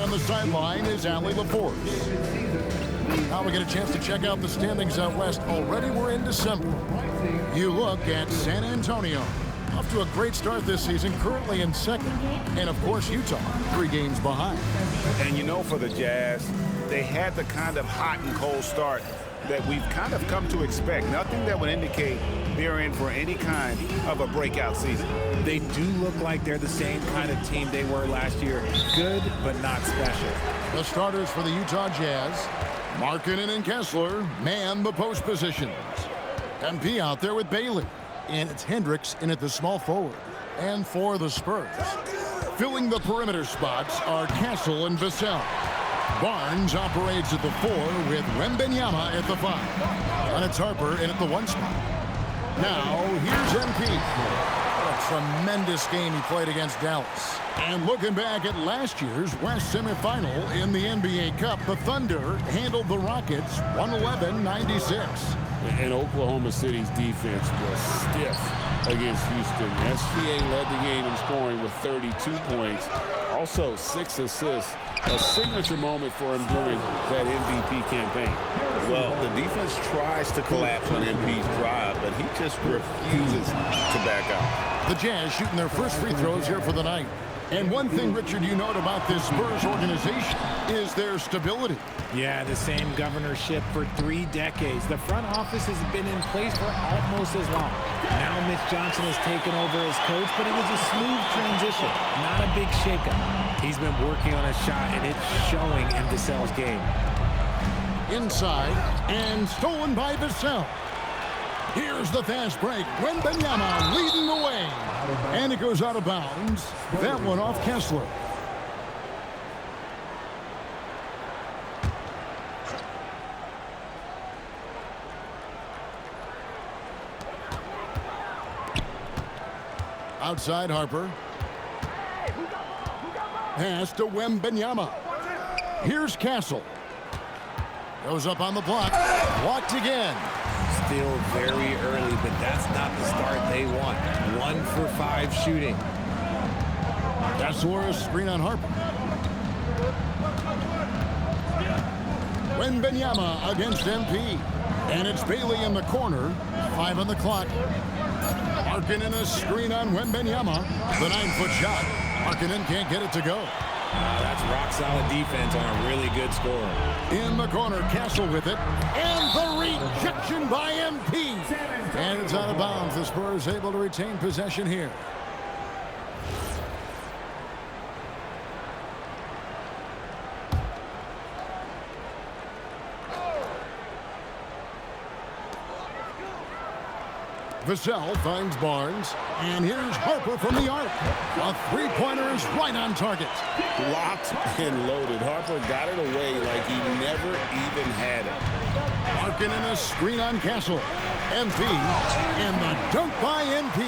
on the sideline is Allie LaForce. Now we get a chance to check out the standings out west. Already we're in December. You look at San Antonio. Off to a great start this season, currently in second. And, of course, Utah, 3 games behind. And, you know, for the Jazz, they had the kind of hot and cold start that we've kind of come to expect. Nothing that would indicate they're in for any kind of a breakout season. They do look like they're the same kind of team they were last year. Good, but not special. The starters for the Utah Jazz, Markkanen and Kessler, man the post positions. MP out there with Bailey. And it's Hendricks in at the small forward. And for the Spurs, filling the perimeter spots are Castle and Vassell. Barnes operates at the 4 with Wembenyama at the 5. And it's Harper in at the 1 spot. Now, here's MP. What a tremendous game he played against Dallas. And looking back at last year's West semifinal in the NBA Cup, the Thunder handled the Rockets 111-96. And Oklahoma City's defense was stiff against Houston. SGA led the game in scoring with 32 points. Also 6 assists. A signature moment for him during that MVP campaign. Well, the defense tries to collapse on MP's drive, but he just refuses to back out. The Jazz shooting their first free throws here for the night. And one thing, Richard, you note about this Spurs organization is their stability. Yeah, the same governorship for 3 decades. The front office has been in place for almost as long. Now Mitch Johnson has taken over as coach, but it was a smooth transition, not a big shakeup. He's been working on a shot, and it's showing in Vassell's game. Inside, and stolen by Vassell. Here's the fast break. Wembenyama leading the way. And it goes out of bounds. That one off Kessler. Outside Harper. Pass to Wembenyama. Here's Castle. Goes up on the block. Blocked again. Still very early, but that's not the start they want. 1 for 5 shooting. That's a screen on Harper. Wembenyama against MP. And it's Bailey in the corner. 5 on the clock. Markkanen a screen on Wembenyama. The 9-foot shot. Markkanen can't get it to go. That's rock-solid defense on a really good scorer. In the corner, Castle with it. And the rejection by MP. And it's out of bounds. The Spurs able to retain possession here. Vassell finds Barnes, and here's Harper from the arc. A 3-pointer is right on target. Locked and loaded. Harper got it away like he never even had it. Markkanen a screen on Castle. MP, and the dunk by MP.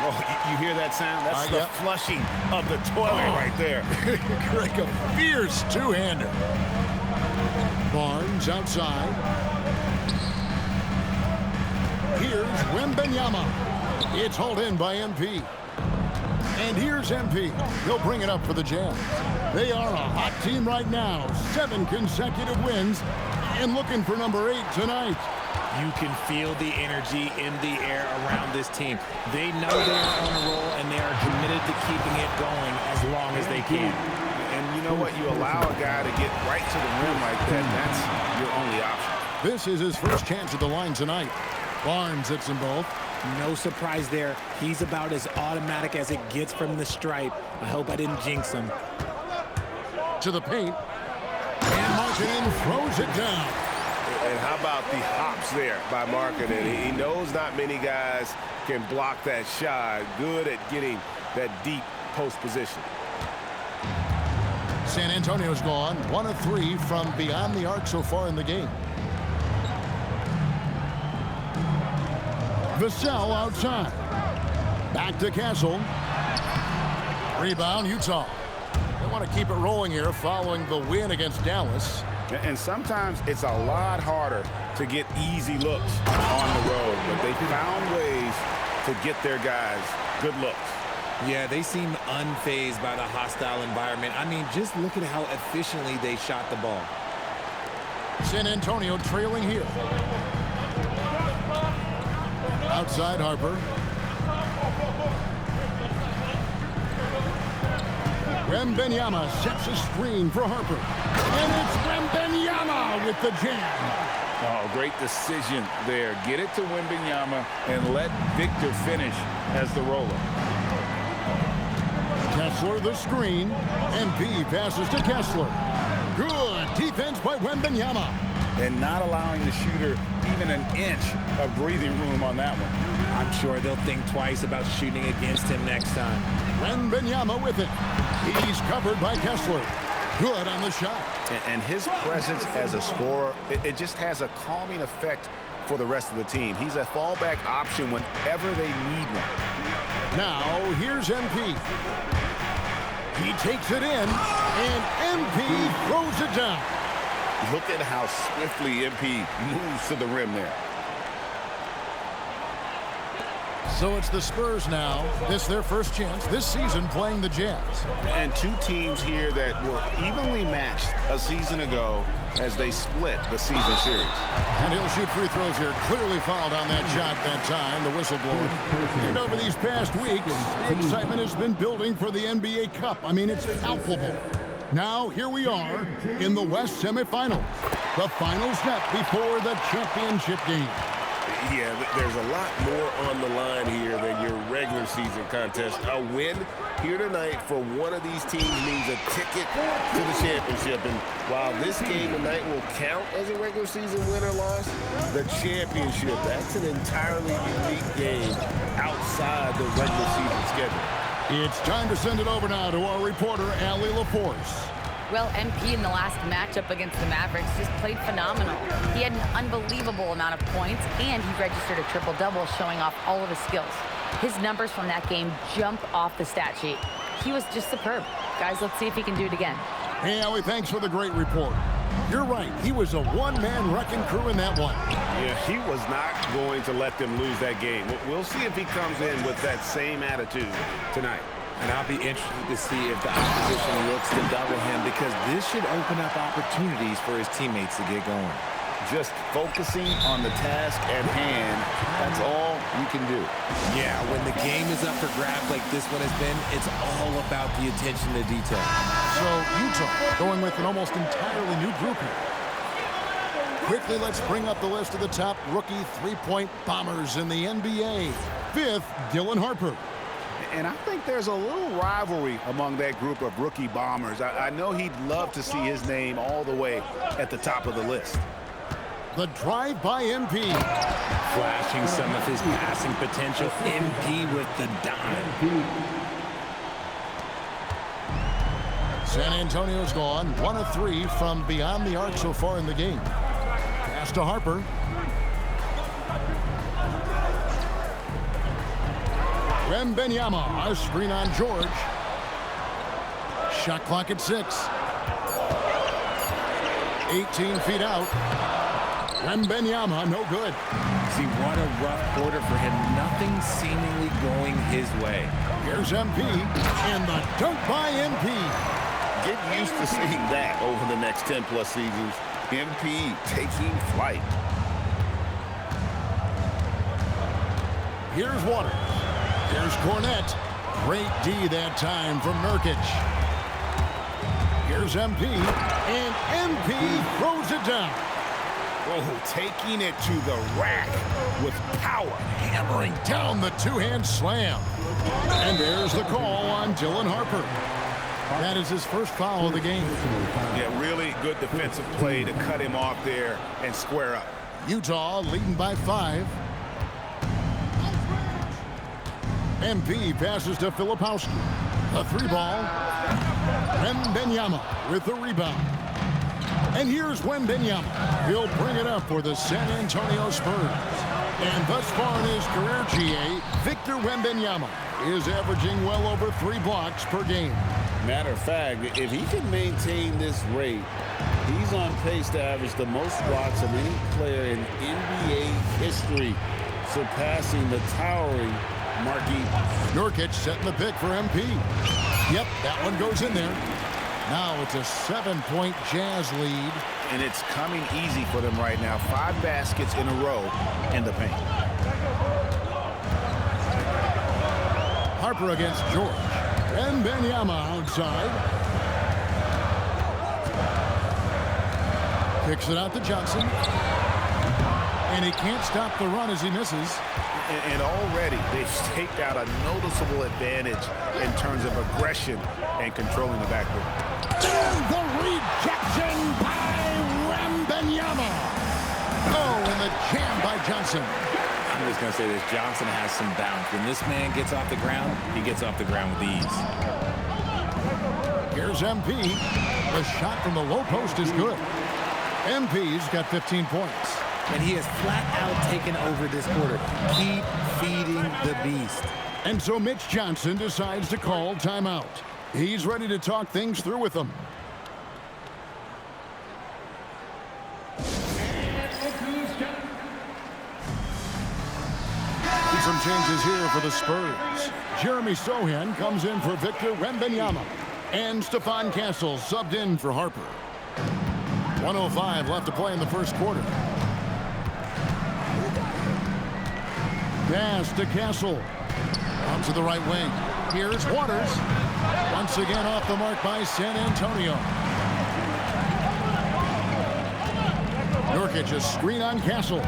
Oh, you hear that sound? That's the flushing of the toilet right there. Like a fierce two-hander. Barnes outside. Here's Wembenyama. It's hauled in by MP. And here's MP. He'll bring it up for the Jazz. They are a hot team right now. 7 consecutive wins. And looking for number 8 tonight. You can feel the energy in the air around this team. They know they are on a roll, and they are committed to keeping it going as long as they can. And you know what? You allow a guy to get right to the rim like that. That's your only option. This is his first chance at the line tonight. Barnes hits them both. No surprise there. He's about as automatic as it gets from the stripe. I hope I didn't jinx him. To the paint. And Markkanen throws it down. And how about the hops there by Markkanen? He knows not many guys can block that shot. Good at getting that deep post position. San Antonio's gone 1 of 3 from beyond the arc so far in the game. Vassell outside. Back to Castle. Rebound, Utah. They want to keep it rolling here following the win against Dallas. And sometimes it's a lot harder to get easy looks on the road, but they found ways to get their guys good looks. Yeah, they seem unfazed by the hostile environment. I mean, just look at how efficiently they shot the ball. San Antonio trailing here. Outside Harper. Wembenyama sets a screen for Harper. And it's Wembenyama with the jam. Oh, great decision there. Get it to Wembenyama and let Victor finish as the roller. Kessler the screen. MP passes to Kessler. Good defense by Wembenyama. And not allowing the shooter even an inch of breathing room on that one. I'm sure they'll think twice about shooting against him next time. Wembenyama with it. He's covered by Kessler. Good on the shot. And his presence as a scorer, it just has a calming effect for the rest of the team. He's a fallback option whenever they need one. Now, here's MP. He takes it in, and MP throws it down. Look at how swiftly MP moves to the rim there. So it's the Spurs now. This their first chance this season playing the Jazz. And two teams here that were evenly matched a season ago as they split the season series. And he'll shoot free throws here. Clearly fouled on that shot that time, the whistle blower. And over these past weeks, the excitement has been building for the NBA Cup. I mean, it's palpable. Now, here we are in the West semifinals. The final step before the championship game. Yeah, there's a lot more on the line here than your regular season contest. A win here tonight for one of these teams means a ticket to the championship. And while this game tonight will count as a regular season win or loss, the championship, that's an entirely unique game outside the regular season schedule. It's time to send it over now to our reporter, Allie LaForce. Well, MP in the last matchup against the Mavericks just played phenomenal. He had an unbelievable amount of points, and he registered a triple-double, showing off all of his skills. His numbers from that game jump off the stat sheet. He was just superb. Guys, let's see if he can do it again. Hey, Allie, thanks for the great report. You're right. He was a one-man wrecking crew in that one. Yeah, he was not going to let them lose that game. We'll see if he comes in with that same attitude tonight. And I'll be interested to see if the opposition looks to double him, because this should open up opportunities for his teammates to get going. Just focusing on the task at hand, that's all you can do. Yeah, when the game is up for grabs like this one has been, it's all about the attention to detail. So Utah going with an almost entirely new group here. Quickly, let's bring up the list of the top rookie three-point bombers in the NBA. Fifth, Dylan Harper. And I think there's a little rivalry among that group of rookie bombers. I know he'd love to see his name all the way at the top of the list. The drive by MP. Flashing some of his passing potential. MP with the dime. San Antonio's gone 1 of 3 from beyond the arc so far in the game. Pass to Harper. Wembenyama, a screen on George. Shot clock at 6. 18 feet out. Wembenyama, no good. See, what a rough quarter for him. Nothing seemingly going his way. Here's MP, and the dunk by MP. Get used to seeing that over the next 10-plus seasons. MP taking flight. Here's Waters. Here's Cornette. Great D that time from Nurkic. Here's MP, and MP throws it down. Oh, taking it to the rack with power. Hammering down the two-hand slam. And there's the call on Dylan Harper. That is his first foul of the game. Yeah, really good defensive play to cut him off there and square up. Utah leading by 5. MP passes to Filipowski. A 3-ball. Wembenyama with the rebound. And here's Wembenyama. He'll bring it up for the San Antonio Spurs. And thus far in his career, GA, Victor Wembenyama is averaging well over 3 blocks per game. Matter of fact, if he can maintain this rate, he's on pace to average the most blocks of any player in NBA history, surpassing the towering Markey. Nurkic setting the pick for MP. Yep, that one goes in there. Now it's a 7-point Jazz lead. And it's coming easy for them right now. 5 baskets in a row in the paint. Harper against George. And Wembanyama outside. Kicks it out to Johnson. And he can't stop the run as he misses. And already they've staked out a noticeable advantage in terms of aggression and controlling the backcourt. And the rejection by Wembanyama. Oh, and the jam by Johnson. I'm just going to say this. Johnson has some bounce. When this man gets off the ground, he gets off the ground with ease. Here's MP. The shot from the low post is good. MP's got 15 points. And he has flat out taken over this quarter. Keep feeding the beast. And so Mitch Johnson decides to call timeout. He's ready to talk things through with them. Some changes here for the Spurs. Jeremy Sohan comes in for Victor Wembanyama. And Stephon Castle subbed in for Harper. 1:05 left to play in the first quarter. Pass to Castle. On to the right wing. Here's Waters. Once again off the mark by San Antonio. Nurkic, a screen on Castle.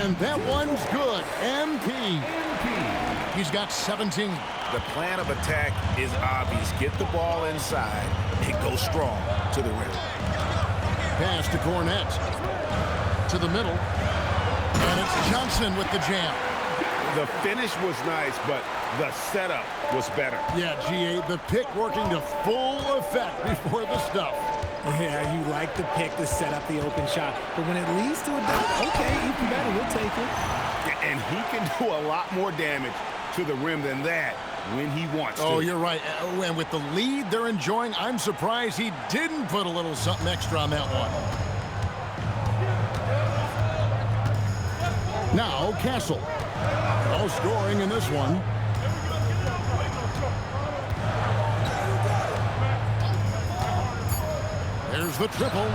And that one's good. MP. He's got 17. The plan of attack is obvious. Get the ball inside and go strong to the rim. Pass to Cornette. To the middle. And it's Johnson with the jam. The finish was nice, but the setup was better. Yeah, GA, the pick working to full effect before the stuff. Yeah, you like the pick to set up the open shot. But when it leads to a dunk, okay, even better, we'll take it. And he can do a lot more damage to the rim than that when he wants to. Oh, you're right. And with the lead they're enjoying, I'm surprised he didn't put a little something extra on that one. Now, Castle. No scoring in this one. There's the triple.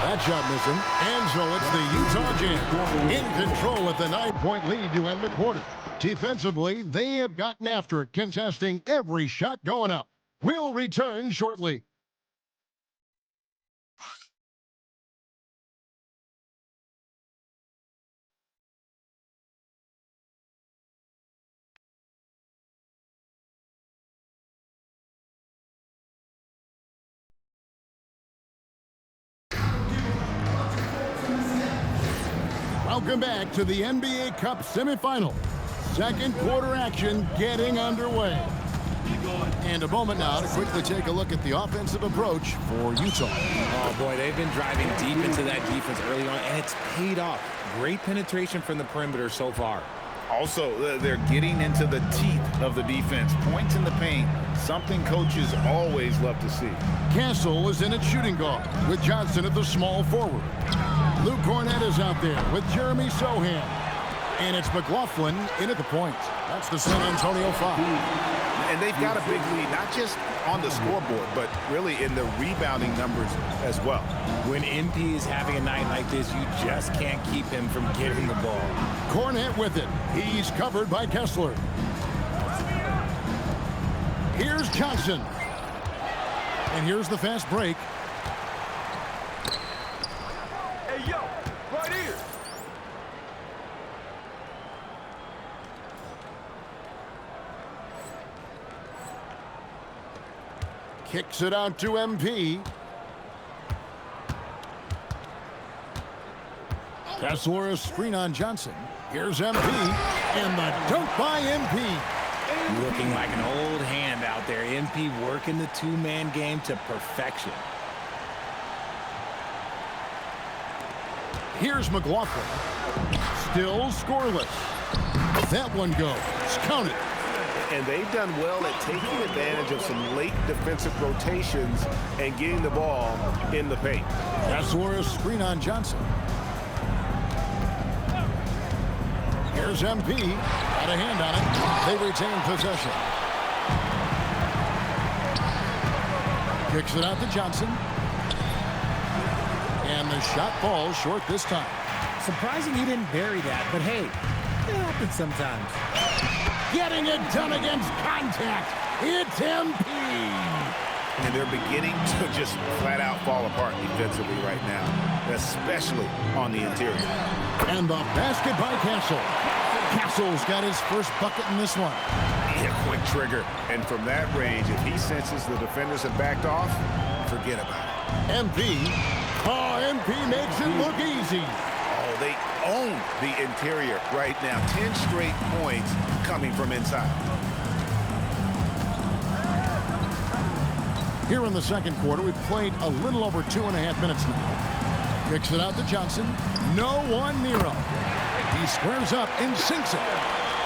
That shot missing. And so it's the Utah Jazz in control with the 9-point lead to end the quarter. Defensively, they have gotten after it, contesting every shot going up. We'll return shortly. Welcome back to the NBA Cup semifinal. Second quarter action getting underway. And a moment now to quickly take a look at the offensive approach for Utah. Oh, boy, they've been driving deep into that defense early on, and it's paid off. Great penetration from the perimeter so far. Also, they're getting into the teeth of the defense. Points in the paint, something coaches always love to see. Castle is in at shooting guard with Johnson at the small forward. Luke Cornette is out there with Jeremy Sohan. And it's McLaughlin in at the point. That's the San Antonio 5. And they've got a big lead, not just on the scoreboard, but really in the rebounding numbers as well. When MP is having a night like this, you just can't keep him from getting the ball. Cornette with it. He's covered by Kessler. Here's Johnson. And here's the fast break. Hey, yo, right here. Kicks it out to MP. Kessler, a screen on Johnson. Here's MP. And the dunk by MP. Looking like an old hand out there. MP working the two-man game to perfection. Here's McLaughlin. Still scoreless. That one goes. Counted. And they've done well at taking advantage of some late defensive rotations and getting the ball in the paint. Kessler, a screen on Johnson. Here's Here's MP. Got a hand on it. They retain possession. Kicks it out to Johnson. And the shot falls short this time. Surprising he didn't bury that, but hey, it happens sometimes. Getting it done against contact. It's MP. And they're beginning to just flat out fall apart defensively right now, especially on the interior. And the basket by Castle. Castle's got his first bucket in this one. Yeah, quick trigger. And from that range, if he senses the defenders have backed off, forget about it. MP. Oh, MP makes it look easy. Oh, they own the interior right now. 10 straight points coming from inside. Here in the second quarter, we've played a little over 2.5 minutes now. Kicks it out to Johnson. No one near him. He squares up and sinks it.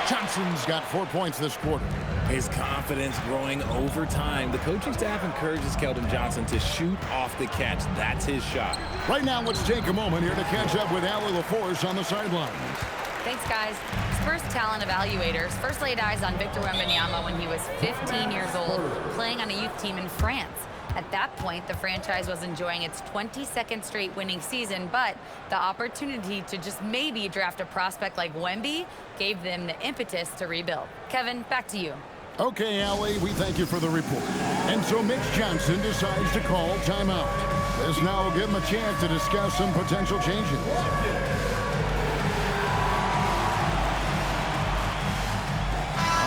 Johnson's got 4 points this quarter. His confidence growing over time. The coaching staff encourages Keldon Johnson to shoot off the catch. That's his shot. Right now, let's take a moment here to catch up with Allie LaForce on the sidelines. Thanks, guys. Spurs talent evaluators first laid eyes on Victor Wembanyama when he was 15 years old, playing on a youth team in France. At that point, the franchise was enjoying its 22nd straight winning season, but the opportunity to just maybe draft a prospect like Wemby gave them the impetus to rebuild. Kevin, back to you. Okay, Allie, we thank you for the report. And so Mitch Johnson decides to call timeout. This now will give him a chance to discuss some potential changes.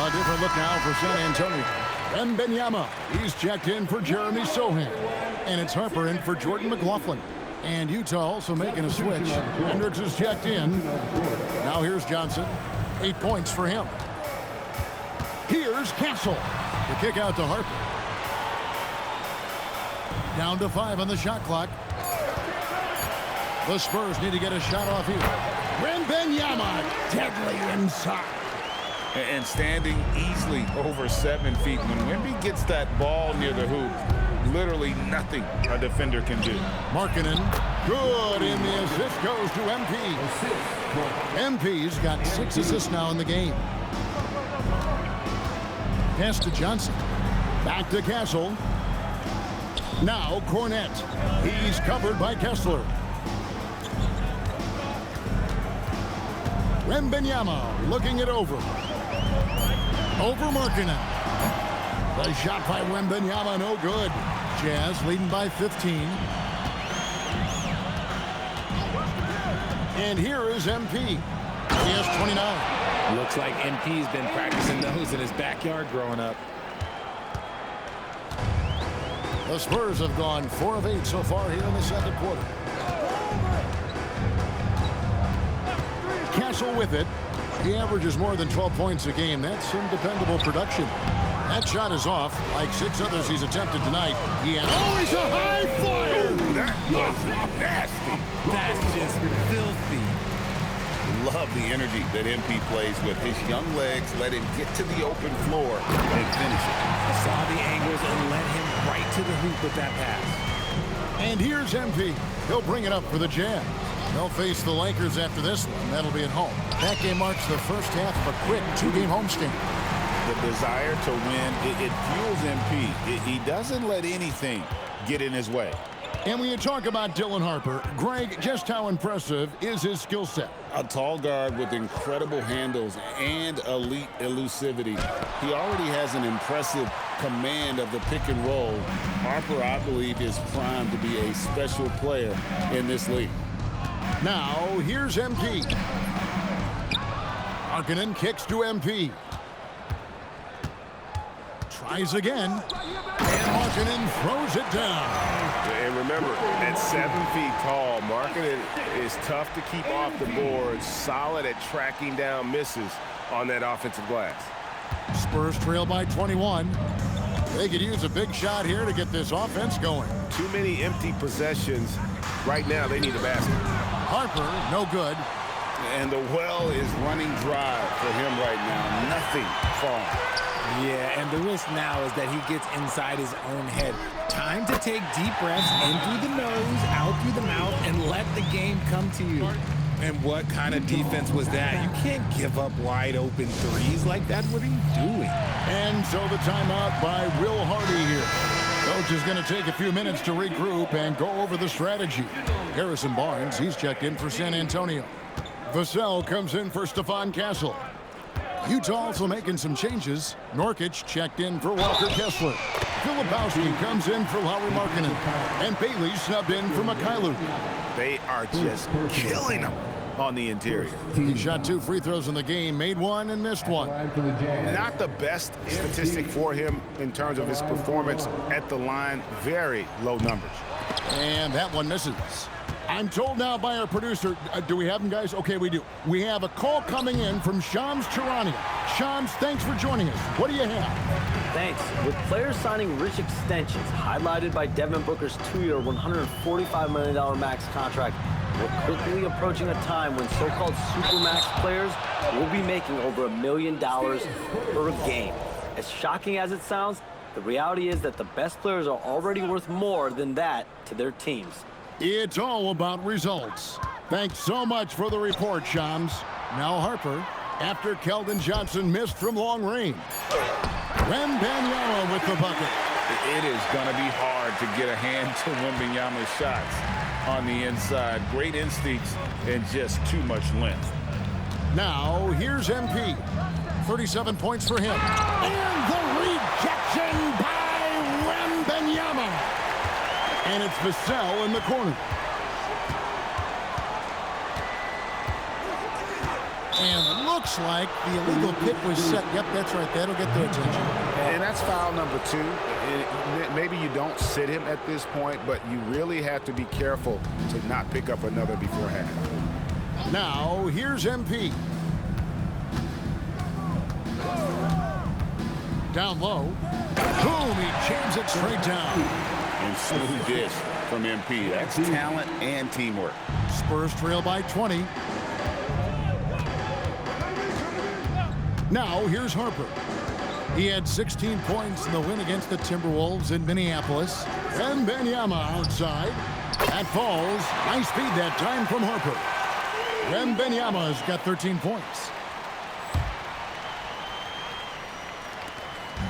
A different look now for San Antonio. Wembanyama, he's checked in for Jeremy Sohan. And it's Harper in for Jordan McLaughlin. And Utah also making a switch. Hendricks is checked in. Now here's Johnson. 8 points for him. Here's Castle. The kick out to Harper. Down to 5 on the shot clock. The Spurs need to get a shot off here. Wembanyama, deadly inside. And standing easily over 7 feet. When Wemby gets that ball near the hoop, literally nothing a defender can do. Markkanen, good, and the assist goes to MP. MP's got 6 assists now in the game. Pass to Johnson. Back to Castle. Now Cornette. He's covered by Kessler. Wembanyama looking it over. Over Markkanen. The shot by Wembanyama, no good. Jazz leading by 15. And here is MP. He has 29. Looks like MP's been practicing those in his backyard growing up. The Spurs have gone 4 of 8 so far here in the second quarter. Castle with it. He averages more than 12 points a game. That's some dependable production. That shot is off. Like 6 others he's attempted tonight. He has always a high flyer. That was nasty. That's just filthy. Love the energy that MP plays with. His young legs let him get to the open floor and finish it. Saw the angles and led him right to the hoop with that pass. And here's MP. He'll bring it up for the Jazz. They'll face the Lakers after this one. That'll be at home. That game marks the first half of a quick 2-game homestand. The desire to win, it fuels MP. He doesn't let anything get in his way. And when you talk about Dylan Harper, Greg, just how impressive is his skill set? A tall guard with incredible handles and elite elusivity. He already has an impressive command of the pick and roll. Harper, I believe, is primed to be a special player in this league. Now, here's MP. Markkanen kicks to MP. Tries again. And Markkanen throws it down. And remember, at 7 feet tall, Markkanen is tough to keep off the board, solid at tracking down misses on that offensive glass. Spurs trail by 21. They could use a big shot here to get this offense going. Too many empty possessions. Right now, they need a basket. Harper, no good. And the well is running dry for him right now. Nothing falling. Yeah, and the risk now is that he gets inside his own head. Time to take deep breaths in through the nose, out through the mouth, and let the game come to you. And what kind of defense was that? You can't give up wide open threes like that. What are you doing? And so the timeout by Will Hardy here. Coach is going to take a few minutes to regroup and go over the strategy. Harrison Barnes, he's checked in for San Antonio. Vassell comes in for Stephon Castle. Utah also making some changes. Nurkic checked in for Walker Kessler. Filipowski comes in for Lauri Markkanen. And Bailey subbed in for Mikhailuk. They are just killing them on the interior. He shot 2 free throws in the game, made 1 and missed 1. Not the best statistic for him in terms of his performance at the line. Very low numbers. And that one misses. I'm told now by our producer, do we have him, guys? Okay, we do. We have a call coming in from Shams Charania. Shams, thanks for joining us. What do you have? Thanks. With players signing rich extensions, highlighted by Devin Booker's 2-year, $145 million max contract, we're quickly approaching a time when so-called supermax players will be making over $1 million per game. As shocking as it sounds, the reality is that the best players are already worth more than that to their teams. It's all about results. Thanks so much for the report, Shams. Now Harper, after Keldon Johnson missed from long range. Wembanyama with the bucket. It is going to be hard to get a hand to Wembanyama's shots on the inside. Great instincts and just too much length. Now here's MP. 37 points for him. And the rejection by Wembanyama. And it's Vassell in the corner. And it looks like the illegal pick was set. Yep, that's right. That'll get their attention. And that's foul number 2. Maybe you don't sit him at this point, but you really have to be careful to not pick up another beforehand. Now, here's MP. Down low. Boom, he jams it straight down. And smooth dish from MP. That's talent and teamwork. Spurs trail by 20. Now, here's Harper. He had 16 points in the win against the Timberwolves in Minneapolis. And Wembanyama outside. That falls. Nice speed that time from Harper. Wembanyama's got 13 points.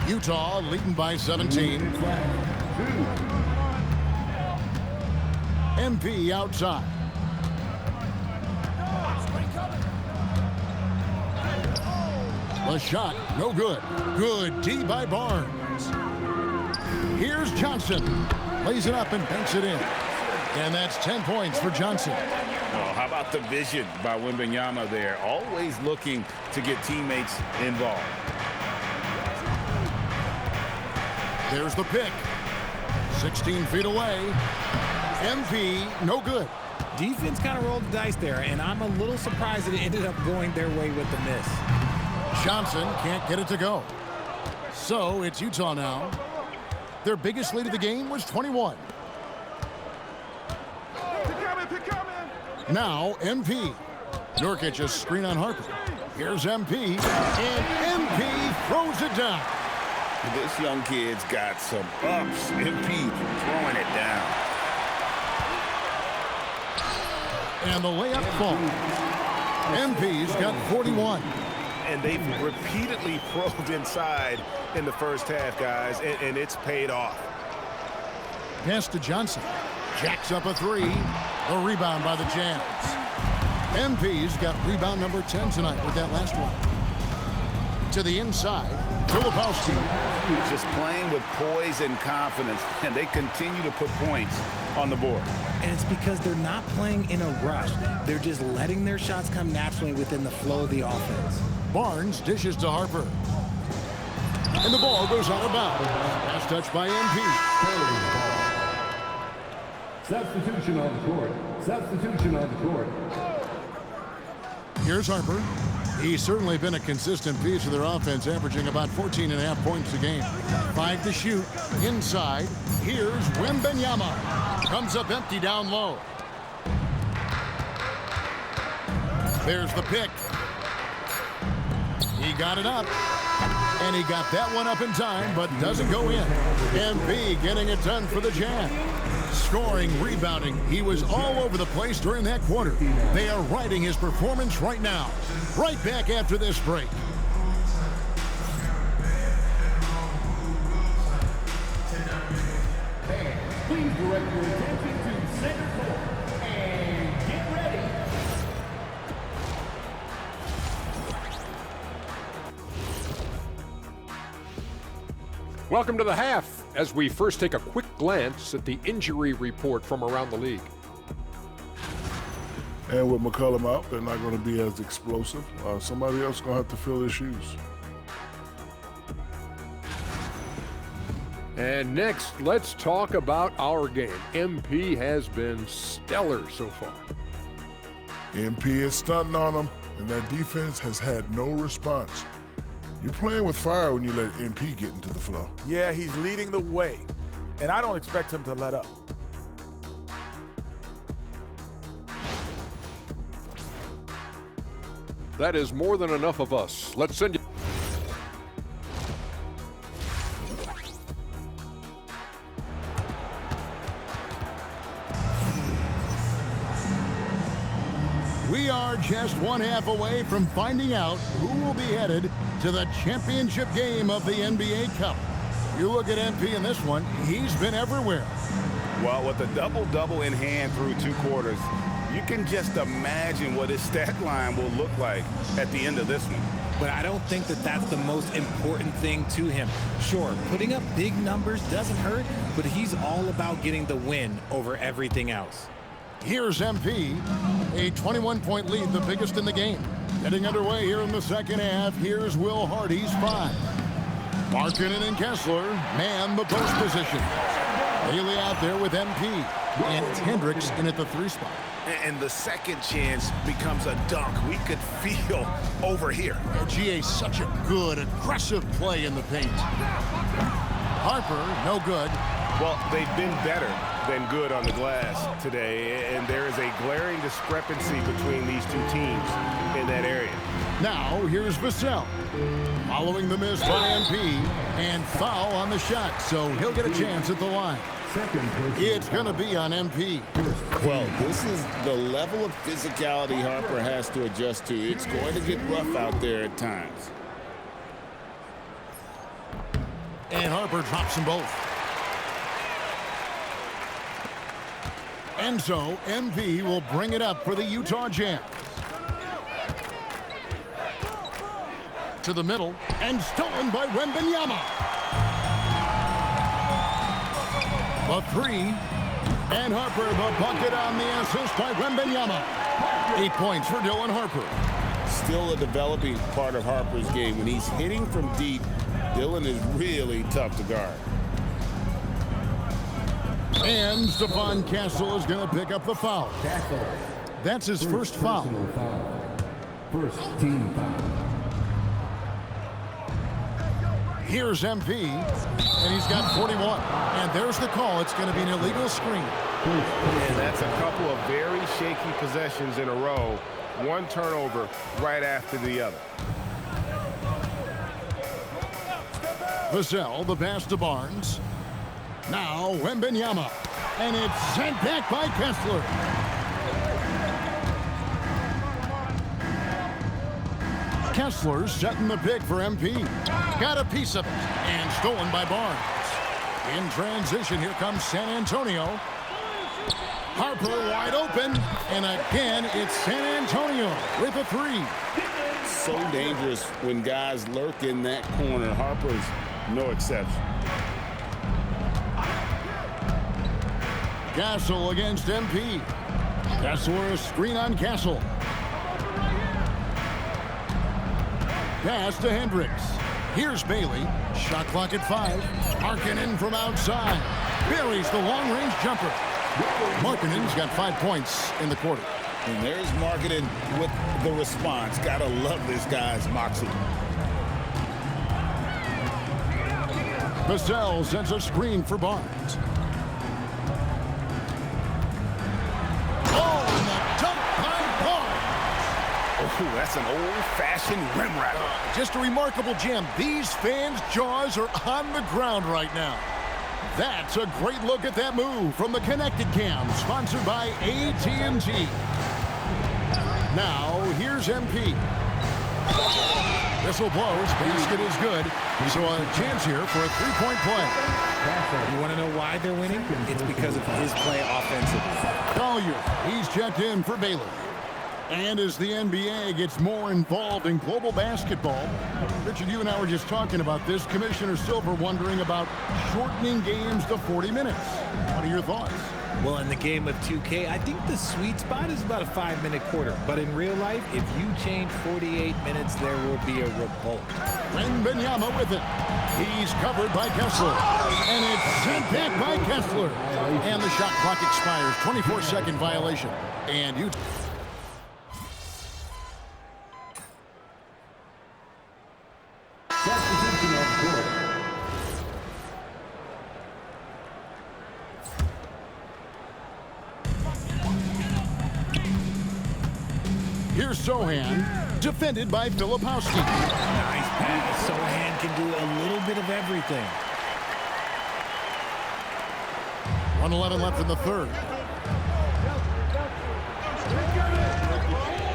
Utah leading by 17. MP outside. The shot, no good. Good D by Barnes. Here's Johnson. Lays it up and banks it in. And that's 10 points for Johnson. Oh, how about the vision by Wembanyama there? Always looking to get teammates involved. There's the pick. 16 feet away. MP, no good. Defense kind of rolled the dice there, and I'm a little surprised that it ended up going their way with the miss. Johnson can't get it to go. So it's Utah now. Their biggest lead of the game was 21. Now MP. Nurkic a screen on Harper. Here's MP. And MP throws it down. This young kid's got some ups. MP throwing it down. And the layup falls. MP's got 41. And they've repeatedly probed inside in the first half, guys, and it's paid off. Pass to Johnson. Jacks up a 3. The rebound by the Jazz. MP's got rebound number 10 tonight with that last one. To the inside, Filipowski. Just playing with poise and confidence, and they continue to put points on the board. And it's because they're not playing in a rush. They're just letting their shots come naturally within the flow of the offense. Barnes dishes to Harper. And the ball goes out of bounds. Last touch by MP. Substitution on the court. Substitution on the court. Here's Harper. He's certainly been a consistent piece of their offense, averaging about 14.5 points a game. 5 to shoot. Inside. Here's Wembanyama. Comes up empty down low. There's the pick. He got it up. And he got that one up in time, but doesn't go in. MP getting it done for the Jazz. Scoring, rebounding, he was all over the place during that quarter. They are riding his performance right now. Right back after this break. Please direct your attention to center court and get ready. Welcome to the half, as we first take a quick glance at the injury report from around the league. And with McCollum out, they're not going to be as explosive. Somebody else is going to have to fill their shoes. And next, let's talk about our game. MP has been stellar so far. MP is stunting on them, and that defense has had no response. You're playing with fire when you let MP get into the flow. Yeah, he's leading the way, and I don't expect him to let up. That is more than enough of us. Let's send you. We are just one half away from finding out who will be headed to the championship game of the NBA Cup. You look at MP in this one, he's been everywhere. Well, with a double-double in hand through 2 quarters, you can just imagine what his stat line will look like at the end of this one. But I don't think that that's the most important thing to him. Sure, putting up big numbers doesn't hurt, but he's all about getting the win over everything else. Here's MP, a 21-point lead, the biggest in the game. Getting underway here in the second half, here's Will Hardy's 5. Markkanen and Kessler man the post position. Bailey out there with MP, and it's Hendricks in at the 3 spot. And the second chance becomes a dunk. We could feel over here. GA, such a good, aggressive play in the paint. Harper, no good. Well, they've been better than good on the glass today, and there is a glaring discrepancy between these 2 teams in that area. Now, here's Vassell. Following the miss by MP, and foul on the shot, so he'll get a chance at the line. It's going to be on MP. Well, this is the level of physicality Harper has to adjust to. It's going to get rough out there at times. And Harper drops them both. And so, MP will bring it up for the Utah Jazz. To the middle, and stolen by Wemby. A 3, and Harper the bucket on the assist by Wemby. 8 points for Dylan Harper. Still a developing part of Harper's game. When he's hitting from deep, Dylan is really tough to guard. And Stephon Castle is going to pick up the foul. That's his first foul. First team foul. Here's MP, and he's got 41. And there's the call. It's going to be an illegal screen. And that's a couple of very shaky possessions in a row. One turnover right after the other. Vassell, the pass to Barnes. Now Wembanyama, and it's sent back by Kessler. Kessler setting the pick for MP. Got a piece of it, and stolen by Barnes. In transition, here comes San Antonio. Harper wide open, and again, it's San Antonio with a 3. So dangerous when guys lurk in that corner. Harper's no exception. Castle against MP. Kessler, a screen on Castle. Pass to Hendricks. Here's Bailey. Shot clock at 5. Markkanen from outside. Buries the long-range jumper. Markkanen's got 5 points in the quarter. And there's Markkanen with the response. Gotta love this guy's moxie. Vassell sends a screen for Barnes. Oh, and the dunk by Barnes. Oh, that's an old-fashioned rim rattler. Just a remarkable gem. These fans' jaws are on the ground right now. That's a great look at that move from the Connected Cam, sponsored by AT&T. Now, here's MP. Whistle blows, basket is good. So a chance here for a three-point play. You want to know why they're winning? It's because of his play offensively. Collier, he's checked in for Baylor. And as the NBA gets more involved in global basketball, Richard, you and I were just talking about this. Commissioner Silver wondering about shortening games to 40 minutes. What are your thoughts? Well, in the game of 2K, I think the sweet spot is about a 5-minute quarter. But in real life, if you change 48 minutes, there will be a revolt. Wemby with it. He's covered by Kessler. And it's sent back by Kessler. And the shot clock expires. 24-second violation. And you... Here's Sohan, defended by Filipowski. Nice pass. Sohan can do a little bit of everything. 1:11 left in the third.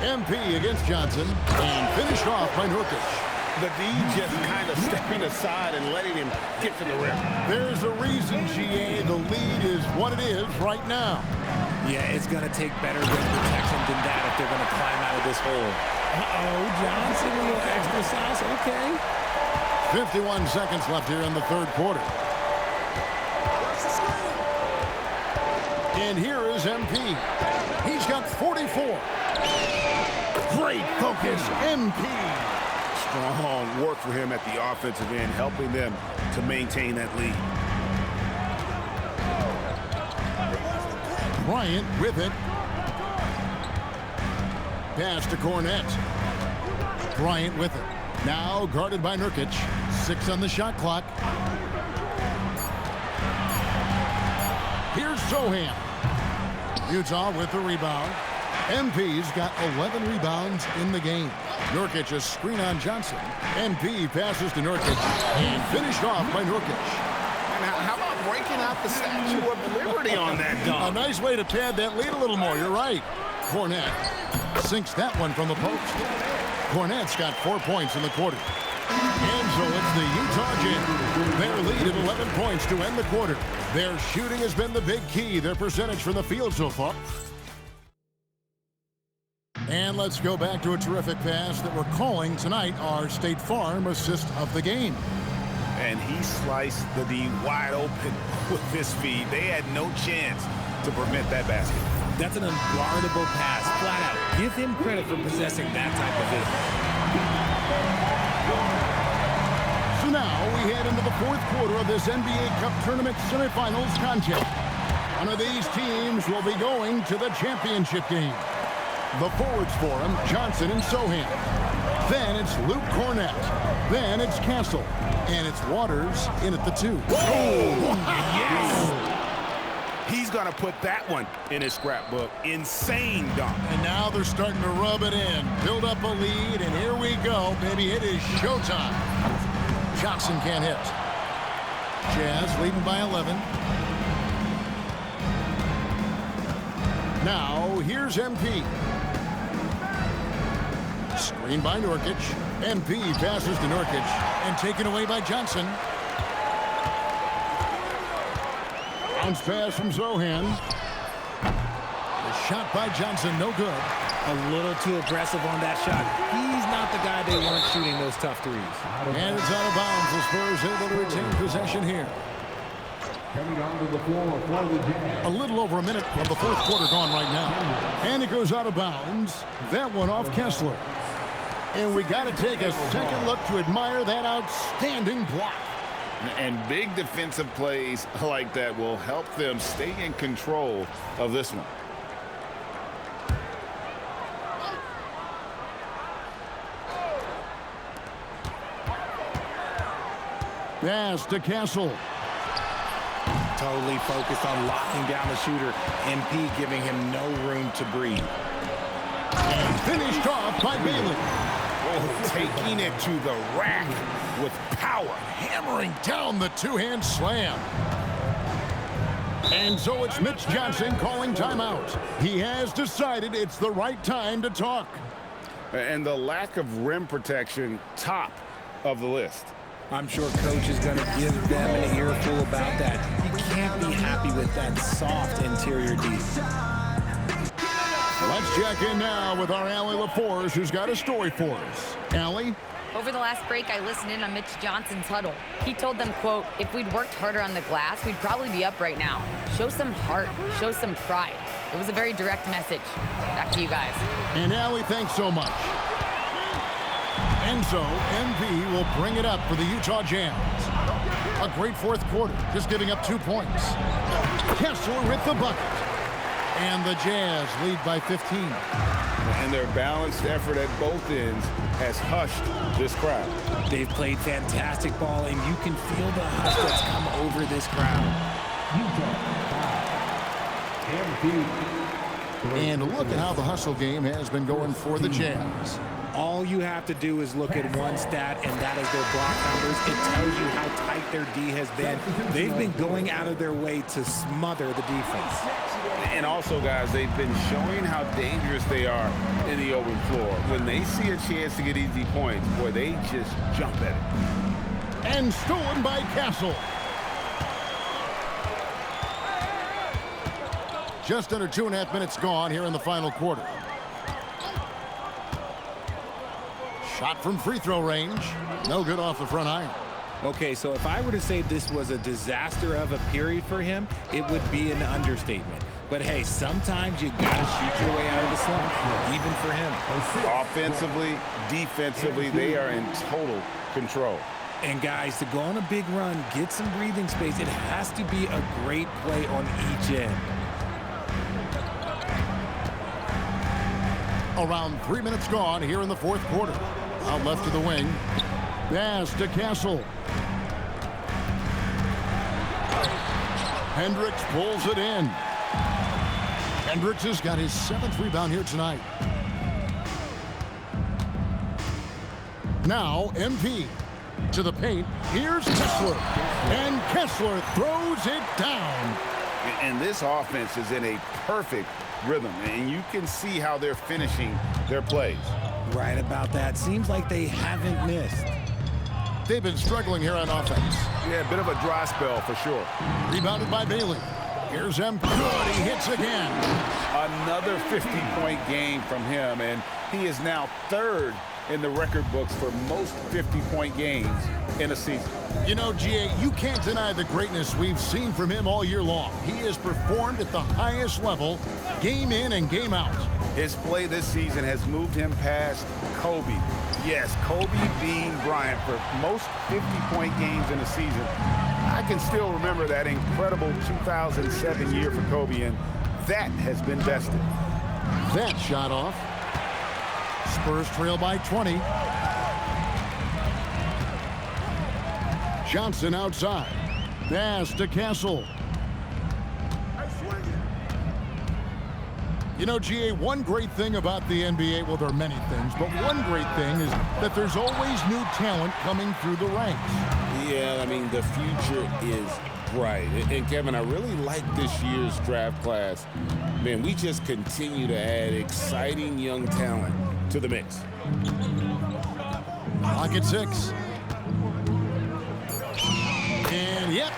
MP against Johnson, and finished off by Nurkic. The D just kind of stepping aside and letting him get to the rim. There's a reason, GA, the lead is what it is right now. Yeah, it's going to take better rim protection than that if they're going to climb out of this hole. Uh-oh, Johnson, a little extra sauce, okay. 51 seconds left here in the third quarter. And here is MP. He's got 44. Great focus, MP. Strong work for him at the offensive end, helping them to maintain that lead. Bryant with it. Pass to Cornette. Bryant with it. Now guarded by Nurkic. 6 on the shot clock. Here's Sohan. Utah with the rebound. MP's got 11 rebounds in the game. Nurkic a screen on Johnson. MP passes to Nurkic and finished off by Nurkic. Now, how about breaking out the Statue of Liberty on that dunk? A nice way to pad that lead a little more. You're right. Cornette sinks that one from the post. Cornette's got 4 points in the quarter. And so it's the Utah Jazz. Their lead at 11 points to end the quarter. Their shooting has been the big key. Their percentage from the field so far. And let's go back to a terrific pass that we're calling tonight our State Farm assist of the game. And he sliced the D wide open with his feet. They had no chance to prevent that basket. That's an unguardable pass, flat out. Give him credit for possessing that type of vision. So now we head into the fourth quarter of this NBA Cup Tournament Semifinals contest. One of these teams will be going to the championship game. The forwards for him, Johnson and Sohan. Then it's Luke Cornette. Then it's Castle. And it's Waters in at the 2. Oh, yes! He's going to put that one in his scrapbook. Insane dunk. And now they're starting to rub it in. Build up a lead, and here we go, baby. It is showtime. Johnson can't hit. Jazz leading by 11. Now, here's MP. Screen by Nurkic. MP passes to Nurkic and taken away by Johnson. Bounce pass from Sohan. The shot by Johnson, no good. A little too aggressive on that shot. He's not the guy they want shooting those tough threes. And it's out of bounds. The Spurs able to retain possession here. Coming onto the floor for the Jazz. A little over a minute of the fourth quarter gone right now. And it goes out of bounds. That one off Kessler. And we got to take a second look to admire that outstanding block. And big defensive plays like that will help them stay in control of this one. Pass to Castle. Totally focused on locking down the shooter. MP giving him no room to breathe. And finished off by Bailey. Oh, taking it to the rack with power. Hammering down the two-hand slam. And so it's Mitch Johnson calling timeout. He has decided it's the right time to talk. And the lack of rim protection, top of the list. I'm sure coach is going to give them an earful about that. You can't be happy with that soft interior D. Let's check in now with our Allie LaForce, who's got a story for us. Allie? Over the last break, I listened in on Mitch Johnson's huddle. He told them, quote, if we'd worked harder on the glass, we'd probably be up right now. Show some heart, show some pride. It was a very direct message. Back to you guys. And Allie, thanks so much. And so, MP will bring it up for the Utah Jazz. A great fourth quarter, just giving up 2 points. Kessler with the bucket. And the Jazz lead by 15. And their balanced effort at both ends has hushed this crowd. They've played fantastic ball, and you can feel the hush that's come over this crowd. And look at how the hustle game has been going for the Jazz. All you have to do is look at one stat, and that is their block numbers. It tells you how tight their D has been. They've been going out of their way to smother the defense. And also, guys, they've been showing how dangerous they are in the open floor. When they see a chance to get easy points, boy, they just jump at it. And stolen by Castle. Just under 2.5 minutes gone here in the final quarter. Shot from free throw range. No good off the front iron. Okay, so if I were to say this was a disaster of a period for him, it would be an understatement. But hey, sometimes you gotta shoot your way out of the slump, even for him. Offensively, defensively, they are in total control. And guys, to go on a big run, get some breathing space, it has to be a great play on each end. Around 3 minutes gone here in the fourth quarter. Out left to the wing. Pass to Castle. Hendricks pulls it in. Hendricks has got his 7th rebound here tonight. Now MP to the paint. Here's Kessler. And Kessler throws it down. And this offense is in a perfect rhythm, and you can see how they're finishing their plays. Right about that. Seems like they haven't missed. They've been struggling here on offense. Yeah, a bit of a dry spell for sure. Rebounded by Bailey. Here's M. Good. He hits again. Another 50-point game from him, and he is now 3rd in the record books for most 50-point games in a season. You know, GA, you can't deny the greatness we've seen from him all year long. He has performed at the highest level, game in and game out. His play this season has moved him past Kobe. Yes, Kobe being Bryant for most 50-point games in a season. I can still remember that incredible 2007 year for Kobe, and that has been bested. That shot off. Spurs trail by 20. Johnson outside. Pass to Castle. You know, GA, one great thing about the NBA, well, there are many things, but one great thing is that there's always new talent coming through the ranks. Yeah, I mean, the future is bright. And Kevin, I really like this year's draft class. Man, we just continue to add exciting young talent to the mix. Clock at 6. And yep,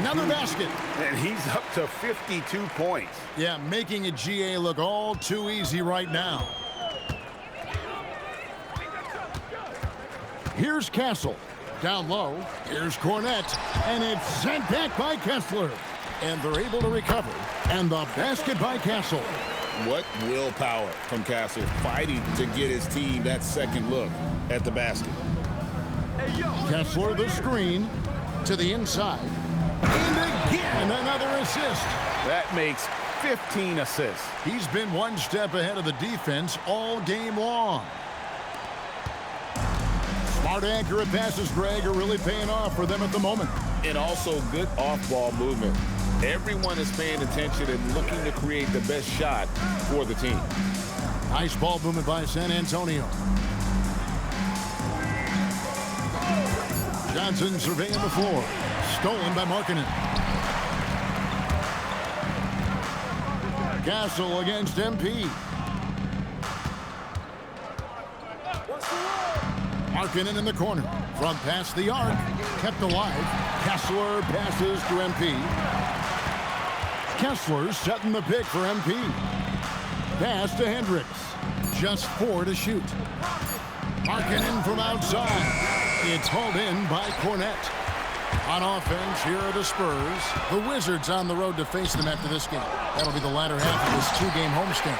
another basket. And he's up to 52 points. Yeah, making a GA look all too easy right now. Here's Castle. Down low. Here's Cornette. And it's sent back by Kessler. And they're able to recover. And the basket by Castle. What willpower from Castle, fighting to get his team that second look at the basket. Kessler the screen to the inside. And again, another assist. That makes 15 assists. He's been one step ahead of the defense all game long. Smart, accurate passes, Greg, are really paying off for them at the moment. And also good off-ball movement. Everyone is paying attention and looking to create the best shot for the team. Nice ball movement by San Antonio. Johnson surveying the floor. Stolen by Markkanen. Castle against MP. Markkanen in the corner. Front pass the arc. Kept alive. Kessler passes to MP. Kessler setting the pick for MP. Pass to Hendricks. Just 4 to shoot. Markkanen from outside. It's hauled in by Cornette. On offense, here are the Spurs. The Wizards on the road to face them after this game. That'll be the latter half of this 2-game homestand.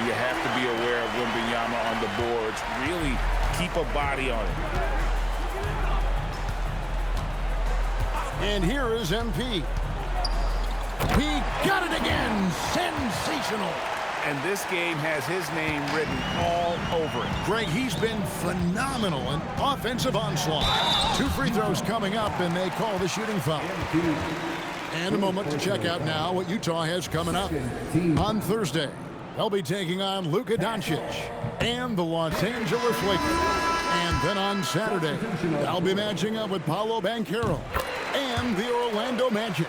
You have to be aware of Wemby on the boards. Really keep a body on it. And here is MP. He got it again. Sensational. And this game has his name written all over it. Greg, he's been phenomenal in offensive onslaught. 2 free throws coming up, and they call the shooting foul. And a moment to check out now what Utah has coming up. On Thursday, they'll be taking on Luka Doncic and the Los Angeles Lakers. And then on Saturday, they'll be matching up with Paolo Banchero and the Orlando Magic.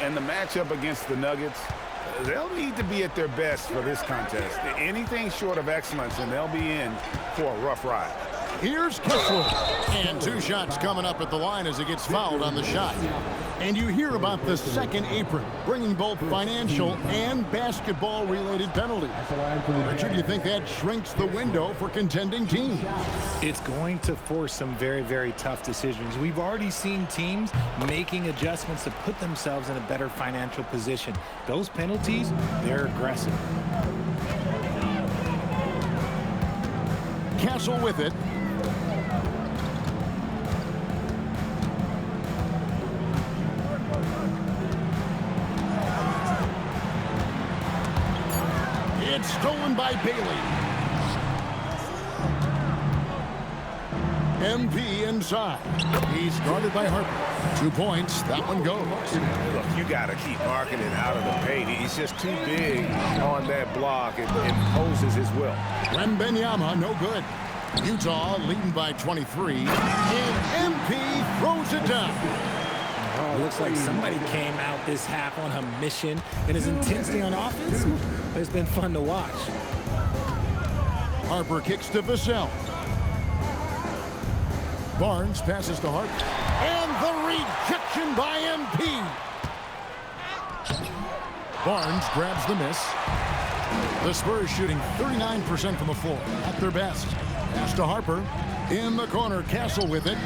And the matchup against the Nuggets, they'll need to be at their best for this contest. Anything short of excellence, and they'll be in for a rough ride. Here's Kessler. And 2 shots coming up at the line as he gets fouled on the shot. And you hear about the second apron, bringing both financial and basketball-related penalties. Richard, do you think that shrinks the window for contending teams? It's going to force some very, very tough decisions. We've already seen teams making adjustments to put themselves in a better financial position. Those penalties, they're aggressive. Castle with it. It's stolen by Bailey. MP inside. He's guarded by Harper. 2 points. That one goes. Look, you got to keep Markkanen out of the paint. He's just too big on that block. It imposes his will. Wemby, no good. Utah leading by 23. And MP throws it down. Oh, looks like somebody came out this half on a mission, and his intensity on offense has been fun to watch. Harper kicks to Vassell. Barnes passes to Harper. And the rejection by MP. Barnes grabs the miss. The Spurs shooting 39% from the floor at their best. Pass to Harper. In the corner, Castle with it.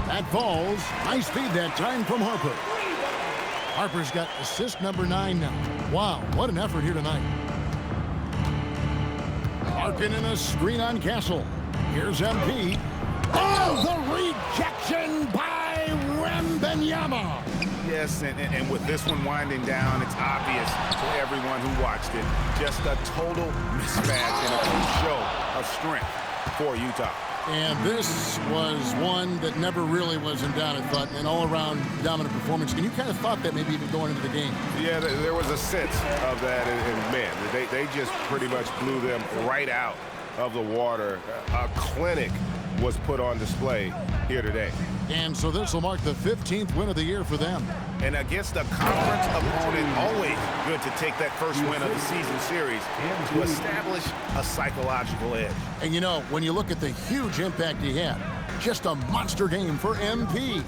That falls. Nice feed that time from Harper. Harper's got assist number 9 now. Wow, what an effort here tonight. Markkanen a screen on Castle. Here's MP. Oh, the rejection by Wemby. Yes, and with this one winding down, it's obvious to everyone who watched it. Just a total mismatch and a show of strength for Utah. And this was one that never really was in doubt, I thought, an all-around dominant performance. And you kind of thought that maybe even going into the game. Yeah, there was a sense of that, and man, they just pretty much blew them right out of the water. A clinic was put on display here today. And so this will mark the 15th win of the year for them. And against a conference opponent, always good to take that first win of the season series to establish a psychological edge. And you know, when you look at the huge impact he had, just a monster game for MP.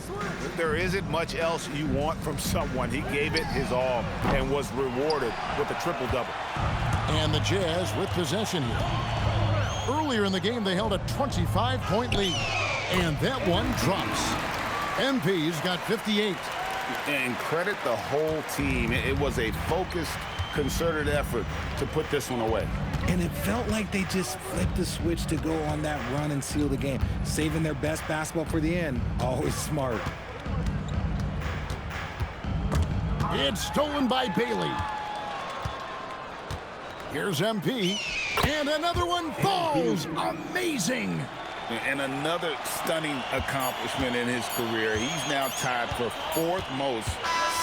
There isn't much else you want from someone. He gave it his all and was rewarded with a triple-double. And the Jazz with possession here. Earlier in the game, they held a 25-point lead. And that one drops. MP's got 58. And credit the whole team. It was a focused, concerted effort to put this one away. And it felt like they just flipped the switch to go on that run and seal the game. Saving their best basketball for the end. Always smart. It's stolen by Bailey. Here's MP. And another one falls. Amazing. And another stunning accomplishment in his career. He's now tied for 4th most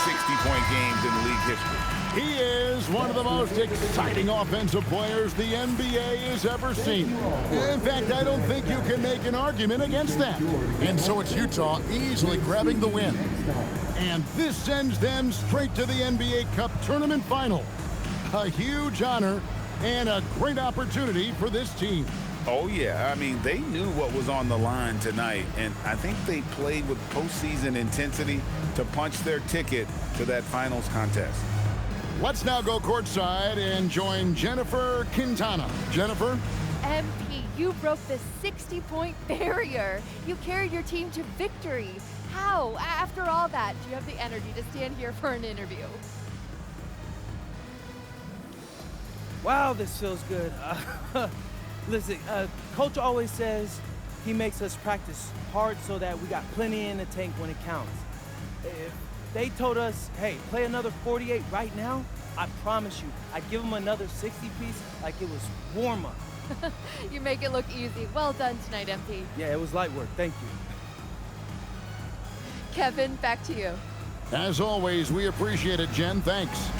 60-point games in league history. He is one of the most exciting offensive players the NBA has ever seen. In fact, I don't think you can make an argument against that. And so it's Utah easily grabbing the win. And this sends them straight to the NBA Cup Tournament Final. A huge honor and a great opportunity for this team. Oh, yeah. I mean, they knew what was on the line tonight, and I think they played with postseason intensity to punch their ticket to that finals contest. Let's now go courtside and join Jennifer Quintana. Jennifer? MP, you broke the 60-point barrier. You carried your team to victory. How? After all that, do you have the energy to stand here for an interview? Wow, this feels good. Listen, Coach always says he makes us practice hard so that we got plenty in the tank when it counts. If they told us, hey, play another 48 right now, I promise you, I'd give them another 60-piece like it was warm-up. You make it look easy. Well done tonight, MP. Yeah, it was light work. Thank you. Kevin, back to you. As always, we appreciate it, Jen. Thanks.